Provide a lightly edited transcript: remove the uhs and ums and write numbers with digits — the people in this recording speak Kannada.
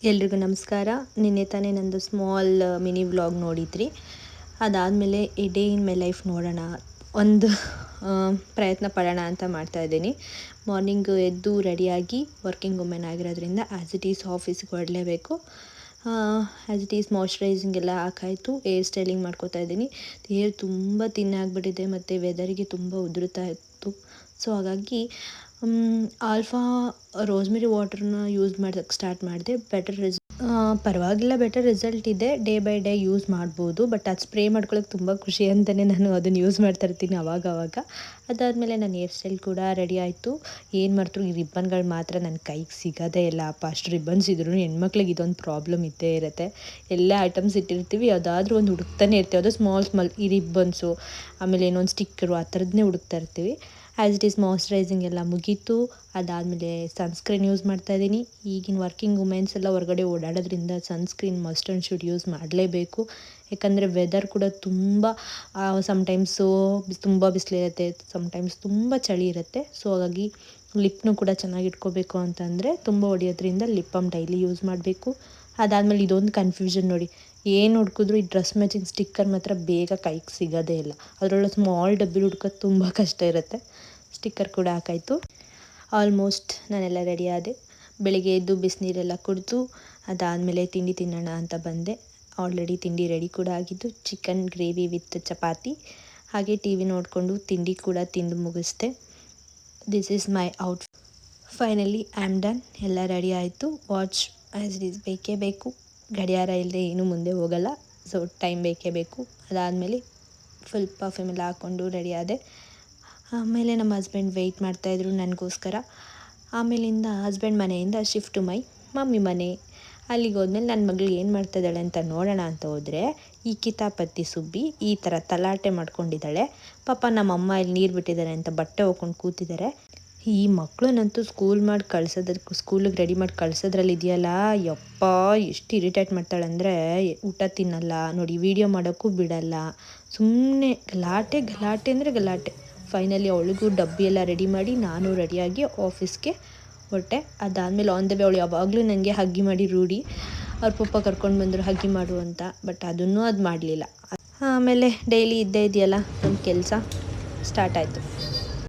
ಎಲ್ರಿಗೂ ನಮಸ್ಕಾರ. ನಿನ್ನೆ ತಾನೇ ನಂದು ಸ್ಮಾಲ್ ಮಿನಿ ವ್ಲಾಗ್ ನೋಡಿದ್ರಿ. ಅದಾದಮೇಲೆ ಈ ಡೇ ಇನ್ ಮೈ ಲೈಫ್ ನೋಡೋಣ, ಒಂದು ಪ್ರಯತ್ನ ಪಡೋಣ ಅಂತ ಮಾಡ್ತಾಯಿದ್ದೀನಿ. ಮಾರ್ನಿಂಗು ಎದ್ದು ರೆಡಿಯಾಗಿ ವರ್ಕಿಂಗ್ ವುಮೆನ್ ಆಗಿರೋದ್ರಿಂದ ಆ್ಯಸ್ ಇಟ್ ಈಸ್ ಆಫೀಸ್ಗೆ ಹೊರಡಲೇಬೇಕು. ಆ್ಯಸ್ ಇಟ್ ಈಸ್ ಮಾಯ್ಶ್ಚರೈಸಿಂಗ್ ಎಲ್ಲ ಹಾಕಾಯಿತು, ಏರ್ ಸ್ಟೈಲಿಂಗ್ ಮಾಡ್ಕೋತಾ ಇದ್ದೀನಿ. ಹೇರ್ ತುಂಬ ತಿನ್ನಾಗ್ಬಿಟ್ಟಿದೆ ಮತ್ತು ವೆದರಿಗೆ ತುಂಬ ಉದುರುತ್ತಾ ಇತ್ತು. ಸೊ ಹಾಗಾಗಿ ಆಲ್ಫಾ ರೋಸ್ಮೆರಿ ವಾಟರ್ನ ಯೂಸ್ ಮಾಡೋಕ್ಕೆ ಸ್ಟಾರ್ಟ್ ಮಾಡಿದೆ. ಪರವಾಗಿಲ್ಲ, ಬೆಟರ್ ರಿಸಲ್ಟ್ ಇದೆ. ಡೇ ಬೈ ಡೇ ಯೂಸ್ ಮಾಡ್ಬೋದು, ಬಟ್ ಅದು ಸ್ಪ್ರೇ ಮಾಡ್ಕೊಳ್ಳೋಕೆ ತುಂಬ ಖುಷಿ ಅಂತಲೇ ನಾನು ಅದನ್ನು ಯೂಸ್ ಮಾಡ್ತಾ ಇರ್ತೀನಿ ಅವಾಗವಾಗ. ಅದಾದಮೇಲೆ ನನ್ನ ಹೇರ್ ಸ್ಟೈಲ್ ಕೂಡ ರೆಡಿ ಆಯಿತು. ಏನು ಮಾಡ್ತಾರೆ, ಈ ರಿಬ್ಬನ್ಗಳು ಮಾತ್ರ ನನ್ನ ಕೈಗೆ ಸಿಗೋದೇ ಇಲ್ಲ ಅಪ್ಪ. ಅಷ್ಟು ರಿಬ್ಬನ್ಸ್ ಇದ್ರೂ ಹೆಣ್ಮಕ್ಳಿಗೆ ಇದೊಂದು ಪ್ರಾಬ್ಲಮ್ ಇದ್ದೇ ಇರುತ್ತೆ. ಎಲ್ಲ ಐಟಮ್ಸ್ ಇಟ್ಟಿರ್ತೀವಿ, ಯಾವುದಾದ್ರೂ ಒಂದು ಹುಡುಕ್ತಾನೆ ಇರ್ತೀವಿ. ಅದು ಸ್ಮಾಲ್ ಈ ರಿಬ್ಬನ್ಸು, ಆಮೇಲೆ ಏನೊಂದು ಸ್ಟಿಕ್ಕರು, ಆ ಥರದನ್ನೇ ಹುಡುಕ್ತಾ ಇರ್ತೀವಿ. ಆ್ಯಸ್ ಇಟ್ ಈಸ್ ಮಾಯ್ಶ್ಚರೈಸಿಂಗ್ ಎಲ್ಲ ಮುಗೀತು. ಅದಾದಮೇಲೆ ಸನ್ಸ್ಕ್ರೀನ್ ಯೂಸ್ ಮಾಡ್ತಾಯಿದ್ದೀನಿ. ಈಗಿನ ವರ್ಕಿಂಗ್ ವುಮೆನ್ಸ್ ಎಲ್ಲ ಹೊರಗಡೆ ಓಡಾಡೋದ್ರಿಂದ sunscreen must and should use ಮಾಡಲೇಬೇಕು. ಯಾಕಂದರೆ ವೆದರ್ ಕೂಡ ತುಂಬ ಸಮ್ಟೈಮ್ಸು ತುಂಬ ಬಿಸಿಲಿರುತ್ತೆ, ಸಮ್ಟೈಮ್ಸ್ ತುಂಬ ಚಳಿ ಇರುತ್ತೆ. ಸೊ ಹಾಗಾಗಿ ಲಿಪ್ನೂ ಕೂಡ ಚೆನ್ನಾಗಿ ಇಟ್ಕೋಬೇಕು ಅಂತಂದರೆ ತುಂಬ ಹೊಡೆಯೋದ್ರಿಂದ ಲಿಪ್ ಬಾಮ್ ಡೈಲಿ ಯೂಸ್ ಮಾಡಬೇಕು. ಅದಾದಮೇಲೆ ಇದೊಂದು ಕನ್ಫ್ಯೂಷನ್ ನೋಡಿ, ಏನು ಹುಡುಕಿದ್ರು ಈ ಡ್ರೆಸ್ ಮ್ಯಾಚಿಂಗ್ ಸ್ಟಿಕ್ಕರ್ ಮಾತ್ರ ಬೇಗ ಕೈಗೆ ಸಿಗೋದೇ ಇಲ್ಲ. ಅದರೊಳಗೆ ಸ್ಮಾಲ್ ಡಬ್ಬಿ ಹುಡ್ಕೋದು ತುಂಬ ಕಷ್ಟ ಇರುತ್ತೆ. ಸ್ಟಿಕ್ಕರ್ ಕೂಡ ಹಾಕಾಯಿತು. ಆಲ್ಮೋಸ್ಟ್ ನಾನೆಲ್ಲ ರೆಡಿ ಆದೆ. ಬೆಳಿಗ್ಗೆ ಎದ್ದು ಬಿಸಿನೀರೆಲ್ಲ ಕುಡಿದು ಅದಾದಮೇಲೆ ತಿಂಡಿ ತಿನ್ನೋಣ ಅಂತ ಬಂದೆ. ಆಲ್ರೆಡಿ ತಿಂಡಿ ರೆಡಿ ಕೂಡ ಆಗಿದ್ದು, ಚಿಕನ್ ಗ್ರೇವಿ ವಿತ್ ಚಪಾತಿ. ಹಾಗೆ ಟಿ ವಿ ನೋಡಿಕೊಂಡು ತಿಂಡಿ ಕೂಡ ತಿಂದು ಮುಗಿಸ್ದೆ. This is my out. Finally I am done. ಎಲ್ಲ ರೆಡಿ ಆಯಿತು. ವಾಚ್ ಆ್ಯಸ್ ಇಟ್ ಈಸ್ ಬೇಕೇ ಬೇಕು, ಗಡಿಯಾರ ಇಲ್ಲದೆ ಏನೂ ಮುಂದೆ ಹೋಗಲ್ಲ. ಸೊ ಟೈಮ್ ಬೇಕೇ ಬೇಕು. ಅದಾದಮೇಲೆ ಫುಲ್ ಪರ್ಫ್ಯೂಮ್ ಎಲ್ಲ ಹಾಕ್ಕೊಂಡು ರೆಡಿ ಆದೆ. ಆಮೇಲೆ ನಮ್ಮ ಹಸ್ಬೆಂಡ್ ವೆಯ್ಟ್ ಮಾಡ್ತಾಯಿದ್ರು ನನಗೋಸ್ಕರ. ಆಮೇಲಿಂದ ಹಸ್ಬೆಂಡ್ ಮನೆಯಿಂದ ಶಿಫ್ಟ್ ಟು ಮೈ ಮಮ್ಮಿ ಮನೆ. ಅಲ್ಲಿಗೆ ಹೋದ್ಮೇಲೆ ನನ್ನ ಮಗಳು ಏನು ಮಾಡ್ತಾಯಿದ್ದಾಳೆ ಅಂತ ನೋಡೋಣ ಅಂತ ಹೋದರೆ, ಈ ಕಿತಾಪತಿ ಸುಬ್ಬಿ ಈ ಥರ ತಲಾಟೆ ಮಾಡ್ಕೊಂಡಿದ್ದಾಳೆ. ಪಾಪ ನಮ್ಮಮ್ಮ ಇಲ್ಲಿ ನೀರು ಬಿಟ್ಟಿದ್ದಾರೆ ಅಂತ ಬಟ್ಟೆ ಹೋಗ್ಕೊಂಡು ಕೂತಿದ್ದಾರೆ. ಈ ಮಕ್ಕಳನ್ನಂತೂ ಸ್ಕೂಲಿಗೆ ರೆಡಿ ಮಾಡಿ ಕಳ್ಸೋದ್ರಲ್ಲಿ ಇದೆಯಲ್ಲ, ಯಪ್ಪ ಎಷ್ಟು ಇರಿಟೇಟ್ ಮಾಡ್ತಾಳೆ ಅಂದರೆ, ಊಟ ತಿನ್ನಲ್ಲ ನೋಡಿ, ವೀಡಿಯೋ ಮಾಡೋಕ್ಕೂ ಬಿಡಲ್ಲ, ಸುಮ್ಮನೆ ಗಲಾಟೆ ಅಂದರೆ ಗಲಾಟೆ. ಫೈನಲಿ ಅವಳಿಗೂ ಡಬ್ಬಿ ಎಲ್ಲ ರೆಡಿ ಮಾಡಿ ನಾನು ರೆಡಿಯಾಗಿ ಆಫೀಸ್ಗೆ ಹೊರಟೆ. ಅದಾದಮೇಲೆ ಆನ್ ದ ವೇ ಅವಳು ಯಾವಾಗಲೂ ನನಗೆ ಹಗ್ಗಿ ಮಾಡಿ ರೂಢಿ. ಅವ್ರ ಪಪ್ಪ ಕರ್ಕೊಂಡು ಬಂದರು ಹಗ್ಗಿ ಮಾಡು ಅಂತ, ಬಟ್ ಅದು ಮಾಡಲಿಲ್ಲ. ಆಮೇಲೆ ಡೈಲಿ ಇದ್ದೇ ಇದೆಯಲ್ಲ ನಮ್ಮ ಕೆಲಸ ಸ್ಟಾರ್ಟ್ ಆಯಿತು.